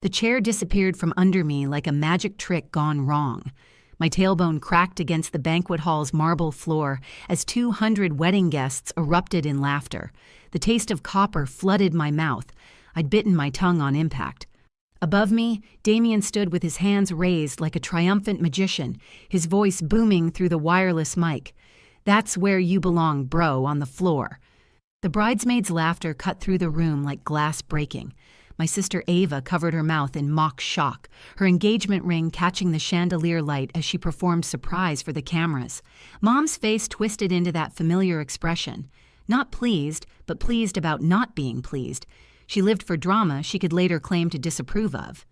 The chair disappeared from under me like a magic trick gone wrong. My tailbone cracked against the banquet hall's marble floor as 200 wedding guests erupted in laughter. The taste of copper flooded my mouth. I'd bitten my tongue on impact. Above me, Damien stood with his hands raised like a triumphant magician, his voice booming through the wireless mic. "That's where you belong, bro, on the floor." The bridesmaids' laughter cut through the room like glass breaking. My sister Ava covered her mouth in mock shock, her engagement ring catching the chandelier light as she performed surprise for the cameras. Mom's face twisted into that familiar expression. Not pleased, but pleased about not being pleased. She lived for drama she could later claim to disapprove of.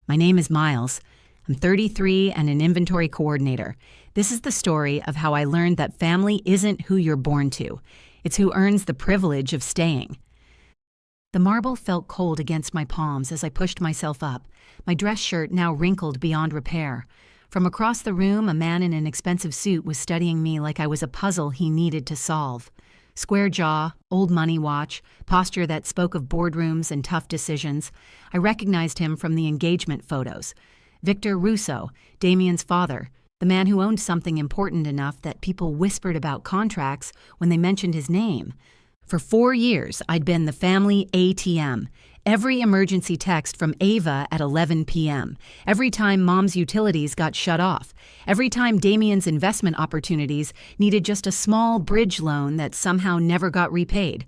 My name is Miles. I'm 33 and an inventory coordinator. This is the story of how I learned that family isn't who you're born to. It's who earns the privilege of staying. The marble felt cold against my palms as I pushed myself up, my dress shirt now wrinkled beyond repair. From across the room, a man in an expensive suit was studying me like I was a puzzle he needed to solve. Square jaw, old money watch, posture that spoke of boardrooms and tough decisions. I recognized him from the engagement photos. Victor Russo, Damien's father, the man who owned something important enough that people whispered about contracts when they mentioned his name. For 4 years, I'd been the family ATM. Every emergency text from Ava at 11 p.m. Every time Mom's utilities got shut off. Every time Damien's investment opportunities needed just a small bridge loan that somehow never got repaid.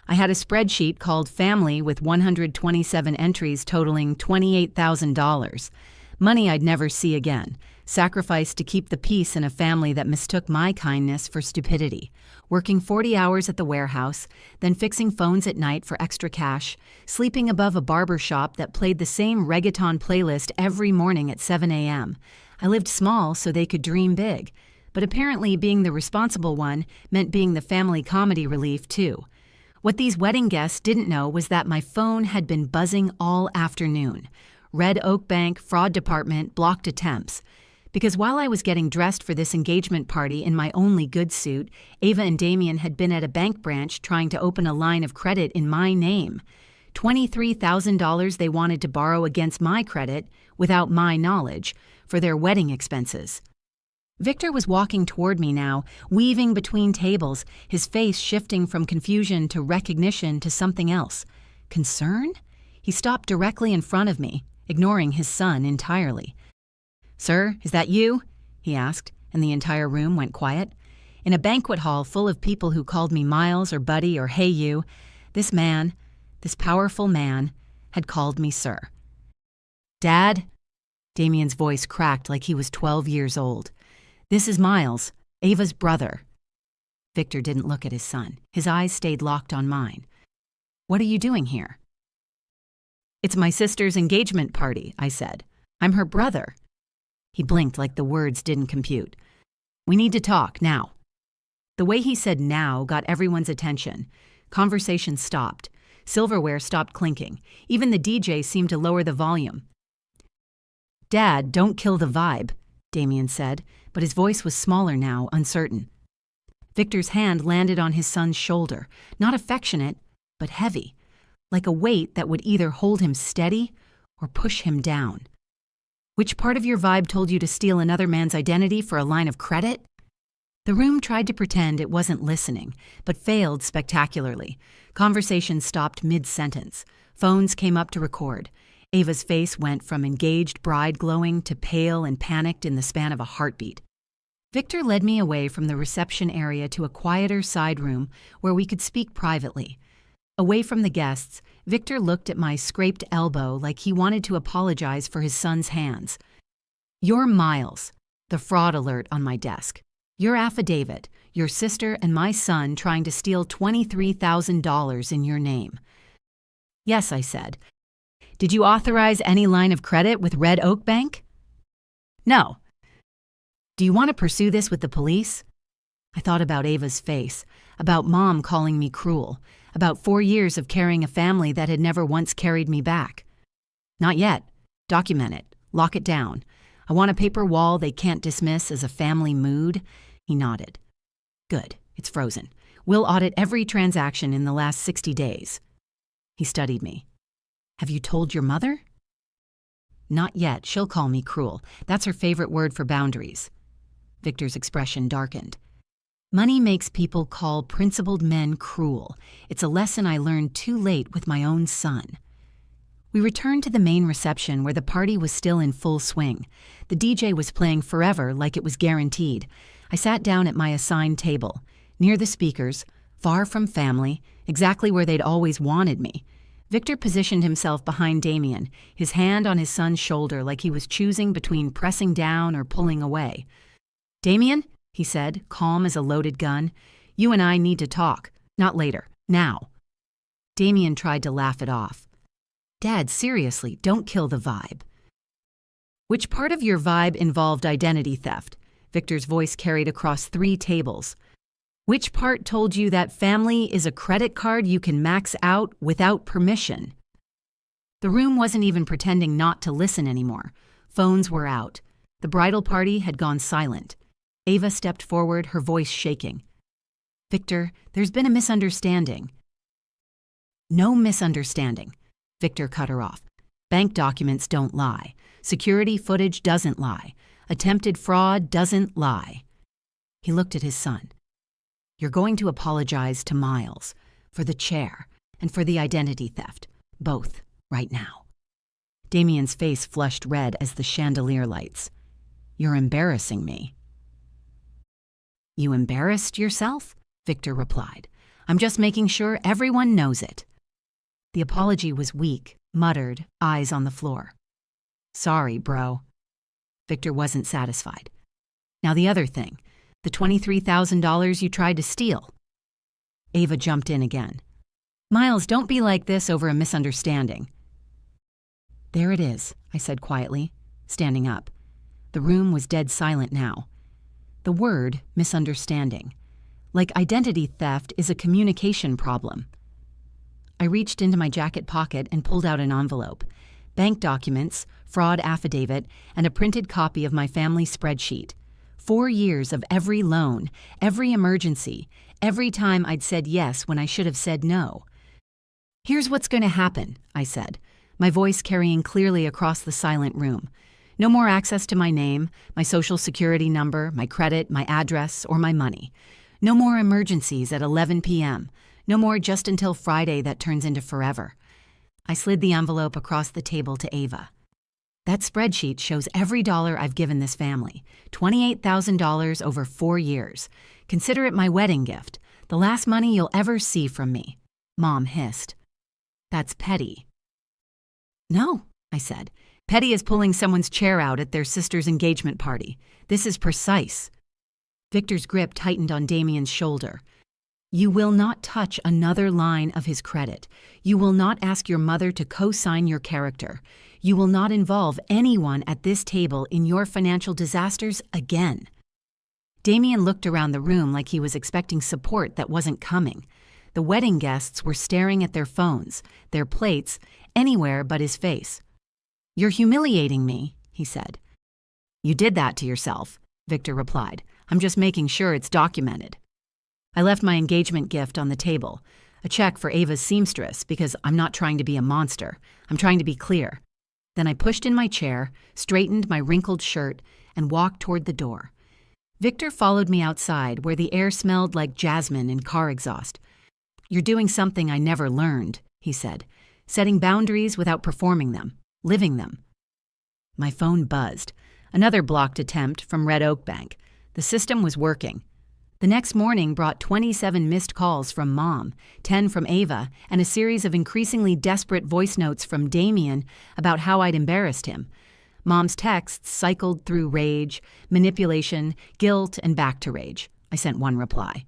I had a spreadsheet called Family with 127 entries totaling $28,000. Money I'd never see again. Sacrificed to keep the peace in a family that mistook my kindness for stupidity. Working 40 hours at the warehouse, then fixing phones at night for extra cash, sleeping above a barber shop that played the same reggaeton playlist every morning at 7 a.m. I lived small so they could dream big, but apparently being the responsible one meant being the family comedy relief too. What these wedding guests didn't know was that my phone had been buzzing all afternoon. Red Oak Bank, fraud department, blocked attempts. Because while I was getting dressed for this engagement party in my only good suit, Ava and Damien had been at a bank branch trying to open a line of credit in my name. $23,000 they wanted to borrow against my credit, without my knowledge, for their wedding expenses. Victor was walking toward me now, weaving between tables, his face shifting from confusion to recognition to something else. Concern? He stopped directly in front of me, ignoring his son entirely. "Sir, is that you?" he asked, and the entire room went quiet. In a banquet hall full of people who called me Miles or Buddy or Hey You, this man, this powerful man, had called me sir. "Dad?" Damien's voice cracked like he was 12 years old. "This is Miles, Ava's brother." Victor didn't look at his son. His eyes stayed locked on mine. "What are you doing here?" "It's my sister's engagement party," I said. "I'm her brother." He blinked like the words didn't compute. "We need to talk, now." The way he said now got everyone's attention. Conversation stopped. Silverware stopped clinking. Even the DJ seemed to lower the volume. "Dad, don't kill the vibe," Damien said, but his voice was smaller now, uncertain. Victor's hand landed on his son's shoulder, not affectionate, but heavy, like a weight that would either hold him steady or push him down. "Which part of your vibe told you to steal another man's identity for a line of credit?" The room tried to pretend it wasn't listening, but failed spectacularly. Conversation stopped mid-sentence. Phones came up to record. Ava's face went from engaged bride glowing to pale and panicked in the span of a heartbeat. Victor led me away from the reception area to a quieter side room where we could speak privately. Away from the guests, Victor looked at my scraped elbow like he wanted to apologize for his son's hands. "You're Miles," the fraud alert on my desk. "Your affidavit, your sister and my son trying to steal $23,000 in your name." "Yes," I said. "Did you authorize any line of credit with Red Oak Bank?" "No." "Do you want to pursue this with the police?" I thought about Ava's face, about Mom calling me cruel, about 4 years of carrying a family that had never once carried me back. "Not yet. Document it. Lock it down. I want a paper wall they can't dismiss as a family mood." He nodded. "Good. It's frozen. We'll audit every transaction in the last 60 days. He studied me. Have you told your mother? Not yet. She'll call me cruel. That's her favorite word for boundaries. Victor's expression darkened. Money makes people call principled men cruel. It's a lesson I learned too late with my own son. We returned to the main reception where the party was still in full swing. The DJ was playing Forever like it was guaranteed. I sat down at my assigned table, near the speakers, far from family, exactly where they'd always wanted me. Victor positioned himself behind Damien, his hand on his son's shoulder like he was choosing between pressing down or pulling away. "Damien," he said, calm as a loaded gun, "you and I need to talk. Not later. Now." Damien tried to laugh it off. "Dad, seriously, don't kill the vibe." "Which part of your vibe involved identity theft?" Victor's voice carried across 3 tables. "Which part told you that family is a credit card you can max out without permission?" The room wasn't even pretending not to listen anymore. Phones were out. The bridal party had gone silent. Ava stepped forward, her voice shaking. "Victor, there's been a misunderstanding." "No misunderstanding," Victor cut her off. "Bank documents don't lie. Security footage doesn't lie. Attempted fraud doesn't lie." He looked at his son. "You're going to apologize to Miles for the chair and for the identity theft, both, right now." Damien's face flushed red as the chandelier lights. "You're embarrassing me." "You embarrassed yourself?" Victor replied. "I'm just making sure everyone knows it." The apology was weak, muttered, eyes on the floor. "Sorry, bro." Victor wasn't satisfied. "Now the other thing, the $23,000 you tried to steal." Ava jumped in again. "Miles, don't be like this over a misunderstanding." "There it is," I said quietly, standing up. The room was dead silent now. The word, misunderstanding, like identity theft, is a communication problem. I reached into my jacket pocket and pulled out an envelope. Bank documents, fraud affidavit, and a printed copy of my family spreadsheet. 4 years of every loan, every emergency, every time I'd said yes when I should have said no. "Here's what's going to happen," I said, my voice carrying clearly across the silent room. "No more access to my name, my social security number, my credit, my address, or my money. No more emergencies at 11 p.m. No more just until Friday that turns into forever." I slid the envelope across the table to Ava. "That spreadsheet shows every dollar I've given this family, $28,000 over 4 years. Consider it my wedding gift, the last money you'll ever see from me." Mom hissed. "That's petty." "No," I said. "Petty is pulling someone's chair out at their sister's engagement party. This is precise." Victor's grip tightened on Damien's shoulder. "You will not touch another line of his credit. You will not ask your mother to co-sign your character. You will not involve anyone at this table in your financial disasters again." Damien looked around the room like he was expecting support that wasn't coming. The wedding guests were staring at their phones, their plates, anywhere but his face. "You're humiliating me," he said. "You did that to yourself," Victor replied. "I'm just making sure it's documented." I left my engagement gift on the table, a check for Ava's seamstress, because I'm not trying to be a monster. I'm trying to be clear. Then I pushed in my chair, straightened my wrinkled shirt, and walked toward the door. Victor followed me outside, where the air smelled like jasmine and car exhaust. "You're doing something I never learned," he said, "setting boundaries without performing them, living them." My phone buzzed. Another blocked attempt from Red Oak Bank. The system was working. The next morning brought 27 missed calls from Mom, 10 from Ava, and a series of increasingly desperate voice notes from Damien about how I'd embarrassed him. Mom's texts cycled through rage, manipulation, guilt, and back to rage. I sent one reply.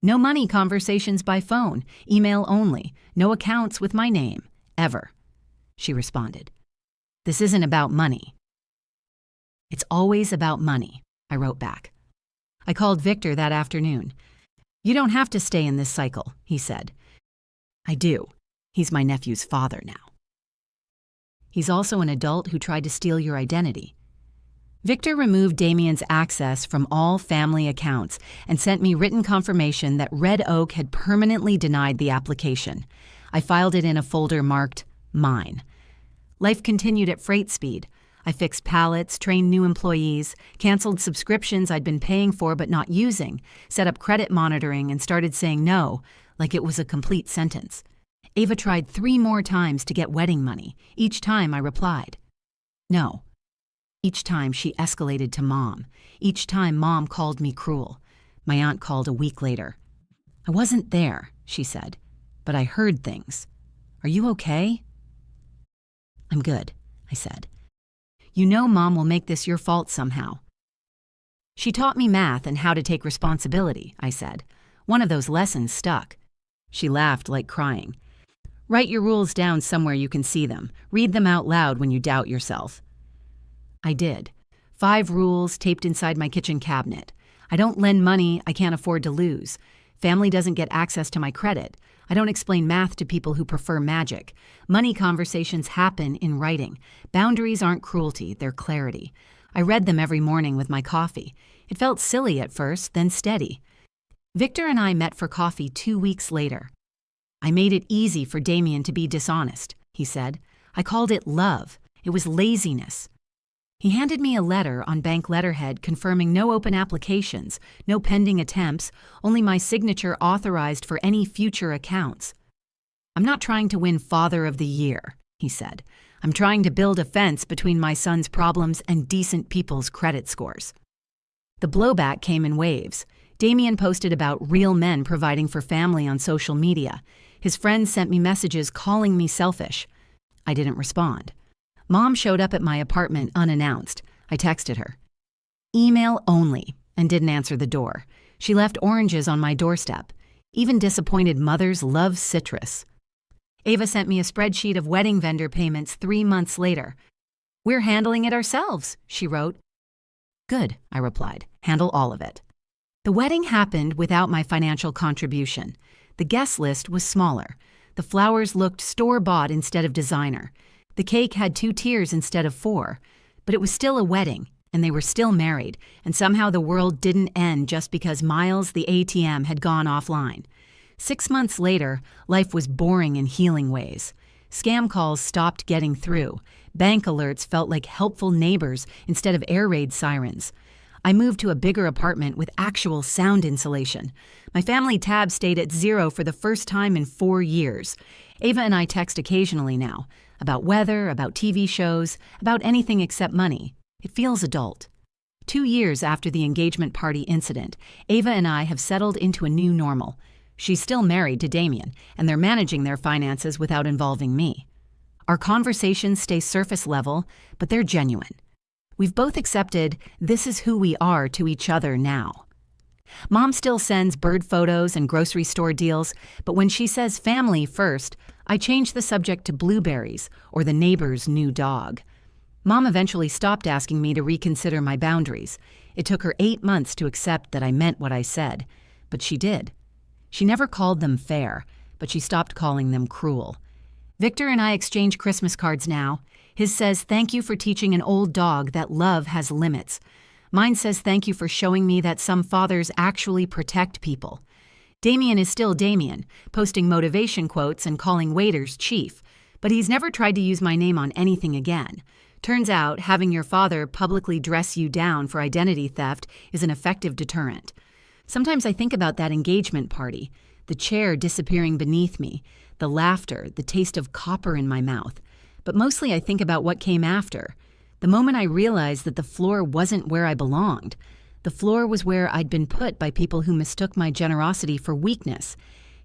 "No money conversations by phone, email only, no accounts with my name, ever." She responded, "This isn't about money." "It's always about money," I wrote back. I called Victor that afternoon. "You don't have to stay in this cycle," he said. "I do. He's my nephew's father now." "He's also an adult who tried to steal your identity." Victor removed Damien's access from all family accounts and sent me written confirmation that Red Oak had permanently denied the application. I filed it in a folder marked Mine. Life continued at freight speed. I fixed pallets, trained new employees, canceled subscriptions I'd been paying for but not using, set up credit monitoring, and started saying no, like it was a complete sentence. Ava tried 3 more times to get wedding money. Each time I replied, no. Each time she escalated to Mom. Each time Mom called me cruel. My aunt called a week later. I wasn't there, she said, but I heard things. Are you okay? I'm good, I said. You know Mom will make this your fault somehow. She taught me math and how to take responsibility, I said. One of those lessons stuck. She laughed like crying. Write your rules down somewhere you can see them. Read them out loud when you doubt yourself. I did. 5 rules taped inside my kitchen cabinet. I don't lend money I can't afford to lose. Family doesn't get access to my credit. I don't explain math to people who prefer magic. Money conversations happen in writing. Boundaries aren't cruelty, they're clarity. I read them every morning with my coffee. It felt silly at first, then steady. Victor and I met for coffee 2 weeks later. I made it easy for Damien to be dishonest, he said. I called it love. It was laziness. He handed me a letter on bank letterhead confirming no open applications, no pending attempts, only my signature authorized for any future accounts. I'm not trying to win Father of the Year, he said. I'm trying to build a fence between my son's problems and decent people's credit scores. The blowback came in waves. Damien posted about real men providing for family on social media. His friends sent me messages calling me selfish. I didn't respond. Mom showed up at my apartment unannounced. I texted her. Email only, and didn't answer the door. She left oranges on my doorstep. Even disappointed mothers love citrus. Ava sent me a spreadsheet of wedding vendor payments 3 months later. We're handling it ourselves, she wrote. Good, I replied. Handle all of it. The wedding happened without my financial contribution. The guest list was smaller. The flowers looked store-bought instead of designer. The cake had 2 tiers instead of 4. But it was still a wedding, and they were still married, and somehow the world didn't end just because Miles, the ATM, had gone offline. 6 months later, life was boring in healing ways. Scam calls stopped getting through. Bank alerts felt like helpful neighbors instead of air raid sirens. I moved to a bigger apartment with actual sound insulation. My family tab stayed at 0 for the first time in 4 years. Ava and I text occasionally now, about weather, about TV shows, about anything except money. It feels adult. 2 years after the engagement party incident, Ava and I have settled into a new normal. She's still married to Damien, and they're managing their finances without involving me. Our conversations stay surface level, but they're genuine. We've both accepted this is who we are to each other now. Mom still sends bird photos and grocery store deals, but when she says family first, I change the subject to blueberries or the neighbor's new dog. Mom eventually stopped asking me to reconsider my boundaries. It took her 8 months to accept that I meant what I said, but she did. She never called them fair, but she stopped calling them cruel. Victor and I exchange Christmas cards now. His says, "Thank you for teaching an old dog that love has limits." Mine says, "Thank you for showing me that some fathers actually protect people." Damien is still Damien, posting motivation quotes and calling waiters chief, but he's never tried to use my name on anything again. Turns out, having your father publicly dress you down for identity theft is an effective deterrent. Sometimes I think about that engagement party, the chair disappearing beneath me, the laughter, the taste of copper in my mouth. But mostly I think about what came after. The moment I realized that the floor wasn't where I belonged. The floor was where I'd been put by people who mistook my generosity for weakness.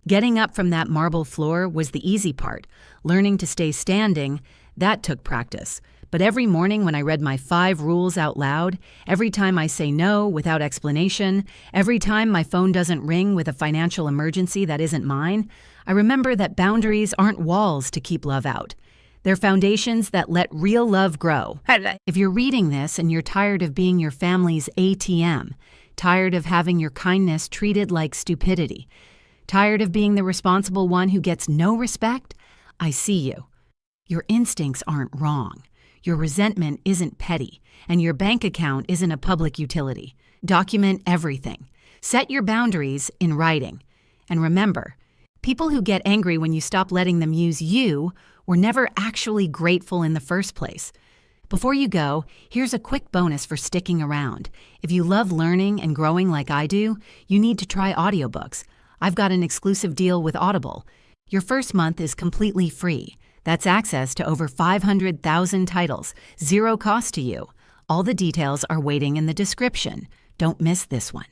Getting up from that marble floor was the easy part. Learning to stay standing, that took practice. But every morning when I read my 5 rules out loud, every time I say no without explanation, every time my phone doesn't ring with a financial emergency that isn't mine, I remember that boundaries aren't walls to keep love out. They're foundations that let real love grow. If you're reading this and you're tired of being your family's ATM, tired of having your kindness treated like stupidity, tired of being the responsible one who gets no respect, I see you. Your instincts aren't wrong. Your resentment isn't petty, and your bank account isn't a public utility. Document everything. Set your boundaries in writing. And remember, People who get angry when you stop letting them use you were never actually grateful in the first place. Before you go, here's a quick bonus for sticking around. If you love learning and growing like I do, you need to try audiobooks. I've got an exclusive deal with Audible. Your first month is completely free. That's access to over 500,000 titles, zero cost to you. All the details are waiting in the description. Don't miss this one.